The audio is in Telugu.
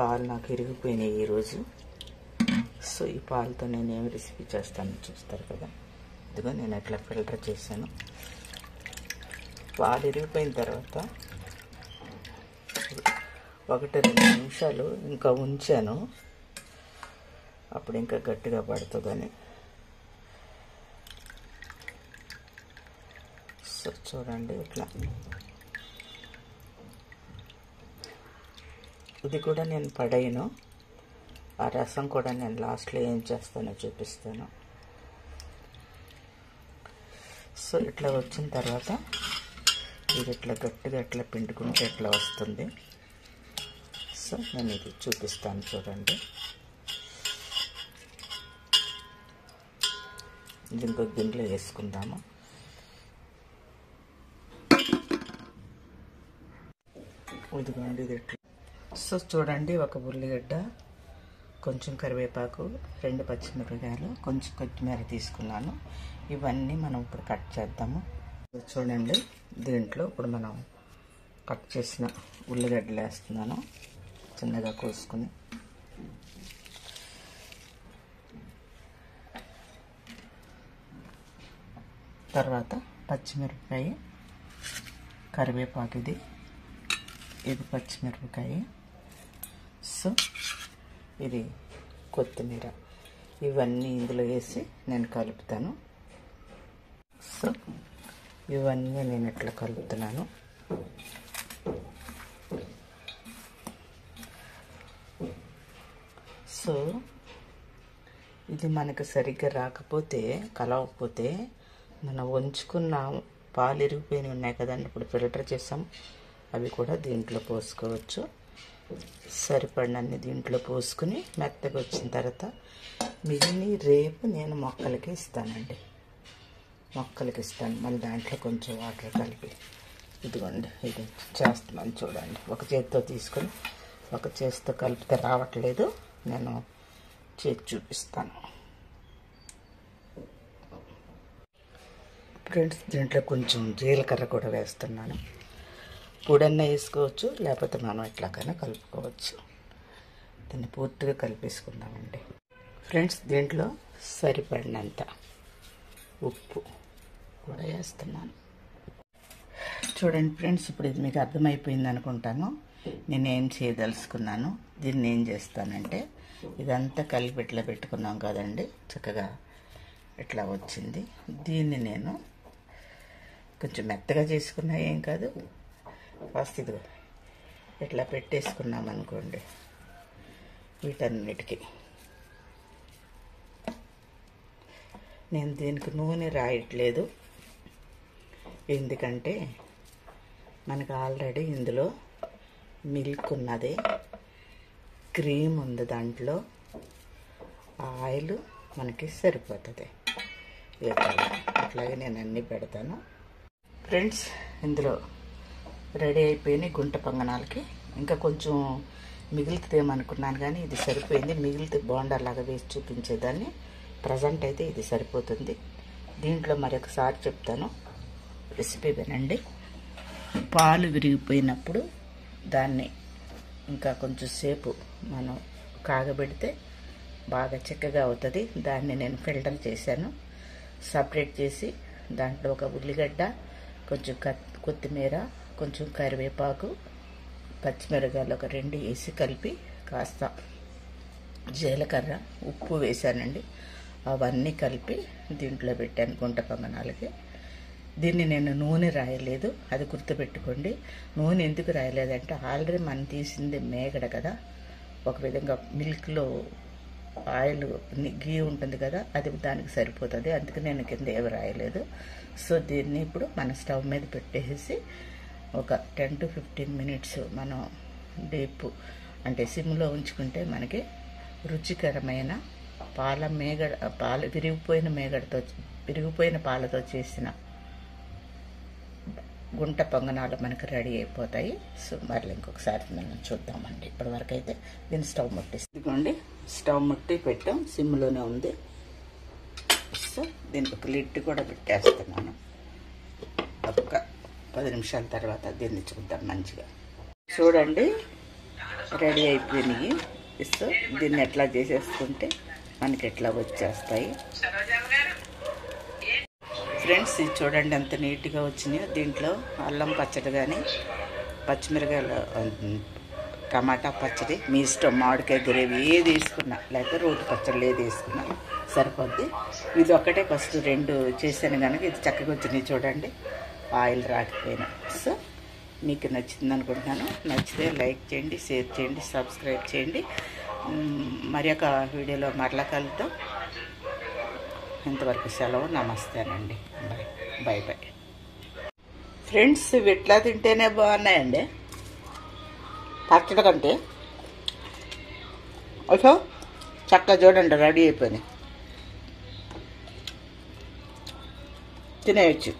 పాలు నాకు ఇరిగిపోయినాయి ఈరోజు. సో ఈ పాలతో నేను ఏమి రెసిపీ చేస్తానో చూస్తారు కదా. ఇదిగో నేను ఎట్లా ఫిల్టర్ చేశాను. పాలు ఇరిగిపోయిన తర్వాత 1-2 నిమిషాలు ఇంకా ఉంచాను, అప్పుడు ఇంకా గట్టిగా పడుతుందని. సో చూడండి ఇట్లా. ఇది కూడా నేను పడేయను, ఆ రసం కూడా నేను లాస్ట్లో ఏం చేస్తానో చూపిస్తాను. సో ఇట్లా వచ్చిన తర్వాత ఇది ఇట్లా గట్టిగా ఇట్లా పిండుకుంటే ఇట్లా వస్తుంది. సో నేను ఇది చూపిస్తాను చూడండి. ఇది ఇంకో గిన్నెలో వేసుకుందాము. ఇదిగోండి ఇది ఇట్లా. సో చూడండి, ఒక ఉల్లిగడ్డ, కొంచెం కరివేపాకు, 2 పచ్చిమిరపకాయలు, కొంచెం కొత్తిమీర తీసుకున్నాను. ఇవన్నీ మనం ఇప్పుడు కట్ చేద్దాము. చూడండి, దీంట్లో ఇప్పుడు మనం కట్ చేసిన ఉల్లిగడ్డలు వేస్తున్నాను, చిన్నగా కోసుకుని. తర్వాత పచ్చిమిరపకాయ, కరివేపాకు, ఇది పచ్చిమిరపకాయ, సో ఇది కొత్తిమీర, ఇవన్నీ ఇందులో వేసి నేను కలుపుతాను. సో ఇవన్నీ నేను ఇట్లా కలుపుతున్నాను. సో ఇది మనకు సరిగ్గా రాకపోతే, కలవకపోతే, మనం వంచుకున్న పాలు ఇరిగిపోయినవి ఉన్నాయి కదండి, ఇప్పుడు ఫిల్టర్ చేసాం, అవి కూడా దీంట్లో పోసుకోవచ్చు. సరిపడినన్ని దీంట్లో పోసుకుని మెత్తగా వచ్చిన తర్వాత మిగిలిన రేపు నేను మొక్కలకి ఇస్తానండి. మళ్ళీ దాంట్లో కొంచెం వాటర్ కలిపి. ఇదిగోండి ఇది చేస్తున్నాను చూడండి. ఒక చేతితో తీసుకొని ఒక చేతితో కలిపితే రావట్లేదు, నేను చేతి చూపిస్తాను. ఫ్రెండ్స్, దీంట్లో కొంచెం జీలకర్ర కూడా వేస్తున్నాను. పొడన్నా వేసుకోవచ్చు, లేకపోతే మనం ఎట్లాగైనా కలుపుకోవచ్చు. దీన్ని పూర్తిగా కలిపేసుకుందామండి. ఫ్రెండ్స్, దీంట్లో సరిపడినంత ఉప్పు కూడా వేస్తున్నాను. చూడండి ఫ్రెండ్స్, ఇప్పుడు ఇది మీకు అర్థమైపోయింది అనుకుంటాను. నేనేం చేయదలుచుకున్నాను, దీన్ని ఏం చేస్తానంటే, ఇదంతా కలిపి ఇట్లా పెట్టుకున్నాం కదండి, చక్కగా ఇట్లా వచ్చింది. దీన్ని నేను కొంచెం మెత్తగా చేసుకున్నా ఏం కాదు, ఫస్ట్ ఇదిగో ఇట్లా పెట్టేసుకున్నాం అనుకోండి. వీటన్నిటికీ నేను దీనికి నూనె రాయట్లేదు, ఎందుకంటే మనకు ఆల్రెడీ ఇందులో మిల్క్ ఉన్నది, క్రీమ్ ఉంది, దాంట్లో ఆయిల్ మనకి సరిపోతుంది. అట్లాగే నేను అన్నీ పెడతాను. ఫ్రెండ్స్, ఇందులో రెడీ అయిపోయినాయి గుంట పొంగనాలకి. ఇంకా కొంచెం మిగులుతుందేమనుకున్నాను, కానీ ఇది సరిపోయింది. మిగిలితే బోండాలాగా వేసి చూపించేదాన్ని. ప్రజెంట్ అయితే ఇది సరిపోతుంది. దీంట్లో మరొకసారి చెప్తాను, రెసిపీ వినండి. పాలు విరిగిపోయినప్పుడు దాన్ని ఇంకా కొంచెం సేపు మనం కాగబెడితే బాగా చిక్కగా అవుతుంది. దాన్ని నేను ఫిల్టర్ చేశాను, సపరేట్ చేసి దాంట్లో ఒక ఉల్లిగడ్డ, కొంచెం కొత్తిమీర, కొంచెం కరివేపాకు, పచ్చిమిరపకాయలు ఒక 2 వేసి కలిపి కాస్త జీలకర్ర, ఉప్పు వేసానండి. అవన్నీ కలిపి దీంట్లో పెట్టాను గుంట పొంగనాలకి. దీన్ని నేను నూనె రాయలేదు, అది గుర్తుపెట్టుకోండి. నూనె ఎందుకు రాయలేదంటే, ఆల్రెడీ మనం తీసింది మేగడ కదా, ఒక విధంగా మిల్క్లో ఆయిల్ గీ ఉంటుంది కదా, అది దానికి సరిపోతుంది. అందుకే నేను కింద ఏమి రాయలేదు. సో దీన్ని ఇప్పుడు మన స్టవ్ మీద పెట్టేసి ఒక 10 to 15 minutes మనం డీప్ అంటే సిమ్లో ఉంచుకుంటే మనకి రుచికరమైన విరిగిపోయిన పాలతో చేసిన గుంట పొంగనాలు మనకు రెడీ అయిపోతాయి. సో మళ్ళీ ఇంకొకసారి మనం చూద్దామండి. ఇప్పటివరకు అయితే దీన్ని స్టవ్ ముట్టించుకోండి. స్టవ్ ముట్టి పెట్టాం, సిమ్లోనే ఉంది. సో దీనికి ఒక లిడ్ కూడా పెట్టేస్తున్నాను. ఒక 10 నిమిషాల తర్వాత దీన్ని చూద్దాం మంచిగా. చూడండి, రెడీ అయిపోయినాయి. సో దీన్ని ఎట్లా చేసేసుకుంటే మనకి ఎట్లా వచ్చేస్తాయి ఫ్రెండ్స్. ఇది చూడండి ఎంత నీట్గా వచ్చినాయో. దీంట్లో అల్లం పచ్చడి కానీ పచ్చిమిరకాయలు టమాటా పచ్చడి మీ ఇష్టం, మామిడికాయ గ్రేవీ ఏది వేసుకున్నా లేకపోతే రోటి పచ్చడి ఏది వేసుకున్నా సరిపోద్ది. ఇది ఒక్కటే ఫస్ట్ 2 చేశాను కనుక ఇది చక్కగా వచ్చినాయి చూడండి, ఆయిల్ రాకపోయినా. సో మీకు నచ్చింది అనుకుంటున్నాను. నచ్చితే లైక్ చేయండి, షేర్ చేయండి, సబ్స్క్రైబ్ చేయండి. మరి ఒక వీడియోలో మరలా కలుద్దాం. ఇంతవరకు సెలవు. నమస్తేనండి. Bye bye friends. ఇవి ఎట్లా తింటేనే బాగున్నాయండి పచ్చడి కంటే. ఓకే చక్కగా చూడండి రెడీ అయిపోయినాయి, తినేయచ్చు.